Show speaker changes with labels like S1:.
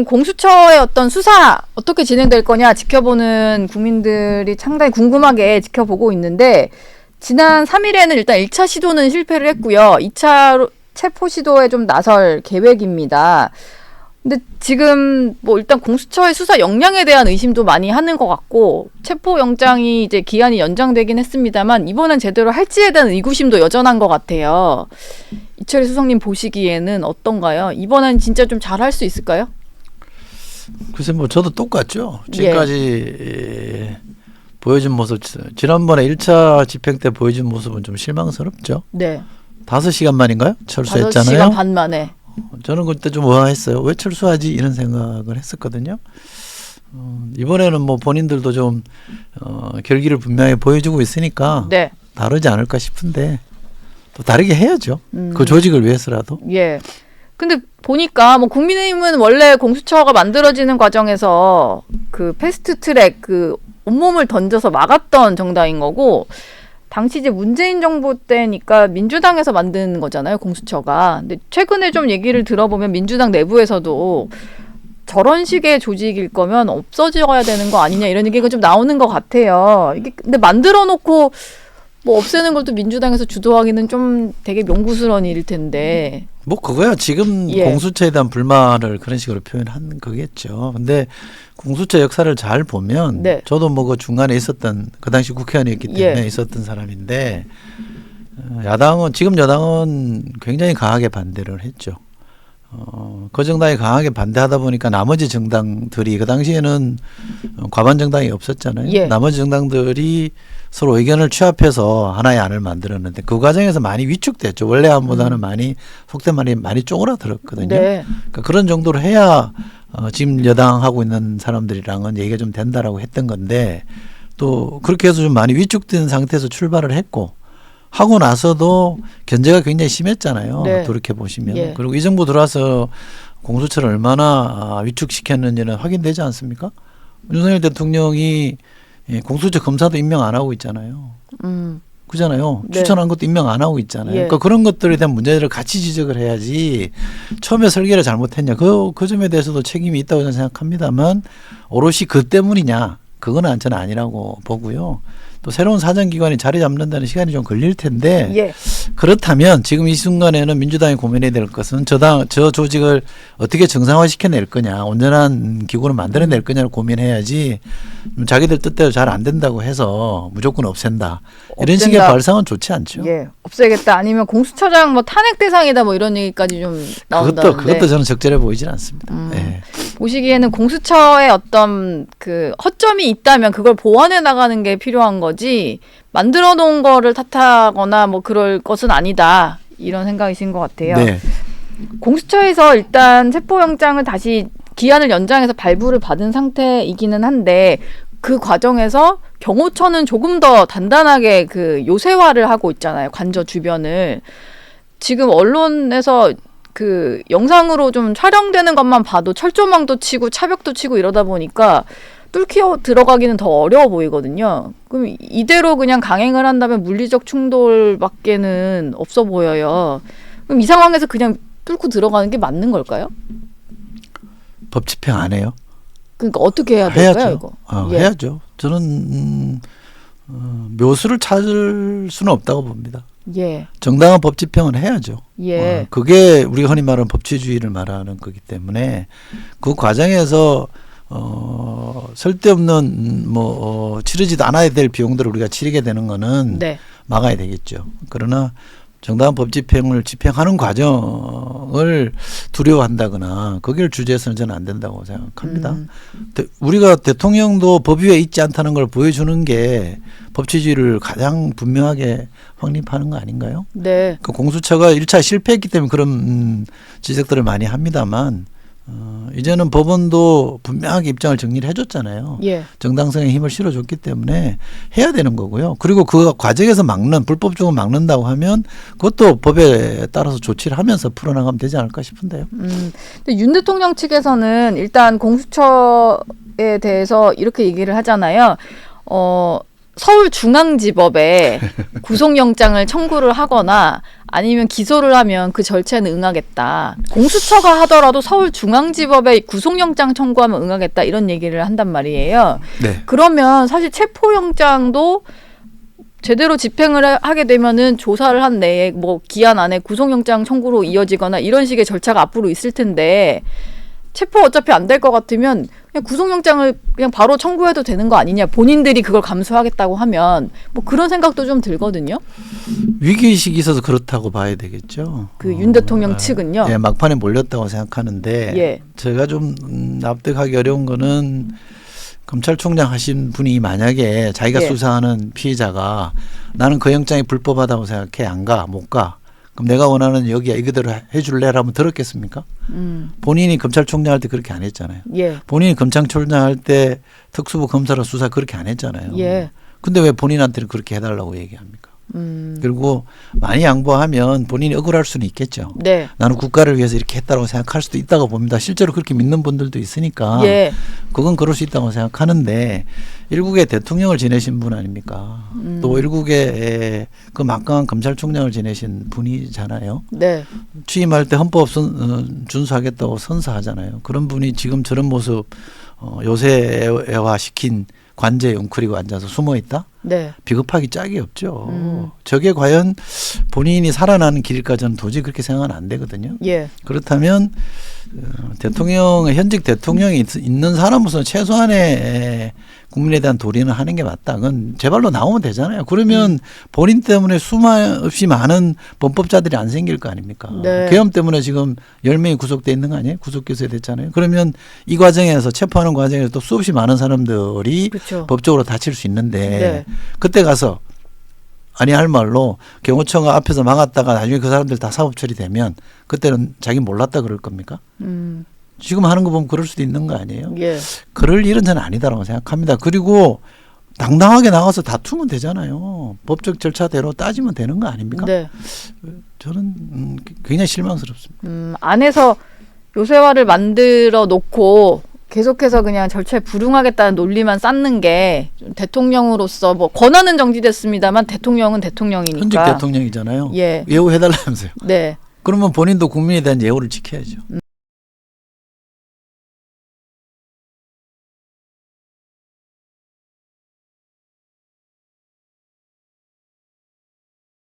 S1: 공수처의 어떤 수사 어떻게 진행될 거냐 지켜보는 국민들이 상당히 궁금하게 지켜보고 있는데, 지난 3일에는 일단 1차 시도는 실패를 했고요. 2차 체포 시도에 좀 나설 계획입니다. 근데 지금 뭐 일단 공수처의 수사 역량에 대한 의심도 많이 하는 것 같고, 체포 영장이 이제 기한이 연장되긴 했습니다만 이번엔 제대로 할지에 대한 의구심도 여전한 것 같아요. 이철희 수석님 보시기에는 어떤가요? 이번엔 진짜 좀 잘할 수 있을까요?
S2: 글쎄 뭐 저도 똑같죠. 지금까지 보여준 모습, 지난번에 1차 집행 때 보여준 모습은 좀 실망스럽죠.
S1: 네.
S2: 5시간 만인가요? 철수했잖아요.
S1: 5시간 반 만에.
S2: 저는 그때 좀 의아했어요. 왜 철수하지? 이런 생각을 했었거든요. 이번에는 뭐 본인들도 좀 결기를 분명히 보여주고 있으니까
S1: 네.
S2: 다르지 않을까 싶은데, 또 다르게 해야죠. 그 조직을 위해서라도.
S1: 예. 근데 보니까 뭐 국민의힘은 원래 공수처가 만들어지는 과정에서 그 패스트트랙 그 온몸을 던져서 막았던 정당인 거고, 당시 이제 문재인 정부 때니까 민주당에서 만든 거잖아요, 공수처가. 근데 최근에 좀 얘기를 들어보면 민주당 내부에서도 저런 식의 조직일 거면 없어져야 되는 거 아니냐 이런 얘기가 좀 나오는 것 같아요. 이게 근데 만들어 놓고 뭐 없애는 걸 또 민주당에서 주도하기는 좀 되게 명구스러운 일일 텐데.
S2: 뭐 그거야 지금 공수처에 대한 불만을 그런 식으로 표현한 거겠죠. 근데 공수처 역사를 잘 보면 저도 뭐 그 중간에 있었던, 그 당시 국회의원이었기 때문에 있었던 사람인데, 야당은, 지금 여당은 굉장히 강하게 반대를 했죠. 그 정당이 강하게 반대하다 보니까 나머지 정당들이, 그 당시에는 과반 정당이 없었잖아요. 나머지 정당들이 서로 의견을 취합해서 하나의 안을 만들었는데, 그 과정에서 많이 위축됐죠. 원래 안보다는 많이, 속된 말이 많이 쪼그라들었거든요. 그러니까 그런 정도로 해야 지금 여당하고 있는 사람들이랑은 얘기가 좀 된다라고 했던 건데, 또 그렇게 해서 좀 많이 위축된 상태에서 출발을 했고, 하고 나서도 견제가 굉장히 심했잖아요. 돌이켜 보시면. 그리고 이 정부 들어와서 공수처를 얼마나 위축시켰는지는 확인되지 않습니까? 윤석열 대통령이 공수처 검사도 임명 안 하고 있잖아요. 그잖아요. 추천한 것도 임명 안 하고 있잖아요. 그러니까 그런 것들에 대한 문제들을 같이 지적을 해야지, 처음에 설계를 잘못했냐, 그 점에 대해서도 책임이 있다고 저는 생각합니다만, 오롯이 그 때문이냐, 그건 저는 아니라고 보고요. 또 새로운 사정기관이 자리 잡는다는 시간이 좀 걸릴 텐데, 그렇다면 지금 이 순간에는 민주당이 고민해야 될 것은 저 조직을 어떻게 정상화시켜낼 거냐, 온전한 기구를 만들어낼 거냐를 고민해야지, 자기들 뜻대로 잘 안 된다고 해서 무조건 없앤다, 이런 식의 발상은 좋지 않죠.
S1: 없애겠다, 아니면 공수처장 뭐 탄핵 대상이다, 뭐 이런 얘기까지 좀 나온다는데,
S2: 그것도 저는 적절해 보이진 않습니다.
S1: 보시기에는 공수처의 어떤 그 허점이 있다면 그걸 보완해 나가는 게 필요한 거지, 만들어 놓은 거를 탓하거나 뭐 그럴 것은 아니다, 이런 생각이신 것 같아요. 공수처에서 일단 체포영장을 다시 기한을 연장해서 발부를 받은 상태이기는 한데, 그 과정에서 경호처는 조금 더 단단하게 그 요새화를 하고 있잖아요, 관저 주변을. 지금 언론에서 그 영상으로 좀 촬영되는 것만 봐도 철조망도 치고 차벽도 치고 이러다 보니까 뚫겨 들어가기는 더 어려워 보이거든요. 그럼 이대로 그냥 강행을 한다면 물리적 충돌밖에는 없어 보여요. 그럼 이 상황에서 그냥 뚫고 들어가는 게 맞는 걸까요?
S2: 법 집행 안 해요?
S1: 그러니까 어떻게 해야 될까요, 이거?
S2: 해야죠. 저는 묘수를 찾을 수는 없다고 봅니다. 정당한 법 집행은 해야죠. 그게 우리가 흔히 말하는 법치주의를 말하는 거기 때문에, 그 과정에서 쓸데없는 치르지도 않아야 될 비용들을 우리가 치르게 되는 거는 막아야 되겠죠. 그러나 정당한 법 집행을 집행하는 과정을 두려워한다거나 거기를 주제해서는 저는 안 된다고 생각합니다. 우리가 대통령도 법 위에 있지 않다는 걸 보여주는 게 법치주의를 가장 분명하게 확립하는 거 아닌가요? 그 공수처가 1차 실패했기 때문에 그런 지적들을 많이 합니다만, 이제는 법원도 분명하게 입장을 정리를 해줬잖아요. 정당성에 힘을 실어줬기 때문에 해야 되는 거고요. 그리고 그 과정에서 불법적으로 막는다고 하면 그것도 법에 따라서 조치를 하면서 풀어나가면 되지 않을까 싶은데요.
S1: 근데 윤 대통령 측에서는 일단 공수처에 대해서 이렇게 얘기를 하잖아요. 서울중앙지법에 구속영장을 청구를 하거나 아니면 기소를 하면 그 절차에는 응하겠다. 공수처가 하더라도 서울중앙지법에 구속영장 청구하면 응하겠다 이런 얘기를 한단 말이에요.
S2: 네.
S1: 그러면 사실 체포영장도 제대로 집행을 하게 되면은 조사를 한 내에 뭐 기한 안에 구속영장 청구로 이어지거나 이런 식의 절차가 앞으로 있을 텐데 체포 어차피 안 될 것 같으면 그냥 구속영장을 그냥 바로 청구해도 되는 거 아니냐. 본인들이 그걸 감수하겠다고 하면 뭐 그런 생각도 좀 들거든요.
S2: 위기의식이 있어서 그렇다고 봐야 되겠죠.
S1: 그 윤 대통령 측은요.
S2: 예, 막판에 몰렸다고 생각하는데
S1: 예.
S2: 제가 좀 납득하기 어려운 거는 검찰총장 하신 분이 만약에 자기가
S1: 예.
S2: 수사하는 피의자가 나는 그 영장이 불법하다고 생각해 안 가, 못 가. 그럼 내가 원하는 여기야 이거대로 해줄래라면 들었겠습니까? 본인이 검찰총장 할 때 그렇게 안 했잖아요.
S1: 예.
S2: 본인이 검찰총장 할 때 특수부 검사로 수사 그렇게 안 했잖아요.
S1: 예.
S2: 근데 왜 본인한테는 그렇게 해달라고 얘기합니까? 그리고 많이 양보하면 본인이 억울할 수는 있겠죠.
S1: 네.
S2: 나는 국가를 위해서 이렇게 했다고 생각할 수도 있다고 봅니다. 실제로 그렇게 믿는 분들도 있으니까
S1: 예.
S2: 그건 그럴 수 있다고 생각하는데 일국의 대통령을 지내신 분 아닙니까? 또 일국의 그 막강한 검찰총장을 지내신 분이잖아요.
S1: 네.
S2: 취임할 때 헌법 준수하겠다고 선서하잖아요. 그런 분이 지금 저런 모습 요새화시킨 관제에 웅크리고 앉아서 숨어 있다?
S1: 네.
S2: 비겁하기 짝이 없죠. 저게 과연 본인이 살아나는 길일까 저는 도저히 그렇게 생각은 안 되거든요.
S1: 예.
S2: 그렇다면 현직 대통령이 있는 사람으로서 최소한의 국민에 대한 도리는 하는 게 맞다. 그건 제발로 나오면 되잖아요. 그러면 본인 때문에 수없이 많은 범법자들이 안 생길 거 아닙니까?
S1: 네.
S2: 계엄 때문에 지금 10명이 구속돼 있는 거 아니에요? 구속 기소됐잖아요. 그러면 이 과정에서 체포하는 과정에서 또 수없이 많은 사람들이
S1: 그렇죠.
S2: 법적으로 다칠 수 있는데
S1: 네.
S2: 그때 가서 아니 할 말로 경호처가 앞에서 막았다가 나중에 그 사람들 다 사법 처리되면 그때는 자기 몰랐다 그럴 겁니까? 지금 하는 거 보면 그럴 수도 있는 거 아니에요?
S1: 예.
S2: 그럴 일은 저는 아니다라고 생각합니다. 그리고 당당하게 나가서 다투면 되잖아요. 법적 절차대로 따지면 되는 거 아닙니까?
S1: 네.
S2: 저는 굉장히 실망스럽습니다.
S1: 안에서 요새화를 만들어 놓고 계속해서 그냥 절차에 불응하겠다는 논리만 쌓는 게 대통령으로서 뭐 권한은 정지됐습니다만 대통령은 대통령이니까.
S2: 현직 대통령이잖아요.
S1: 예.
S2: 예우해달라면서요.
S1: 네.
S2: 그러면 본인도 국민에 대한 예우를 지켜야죠.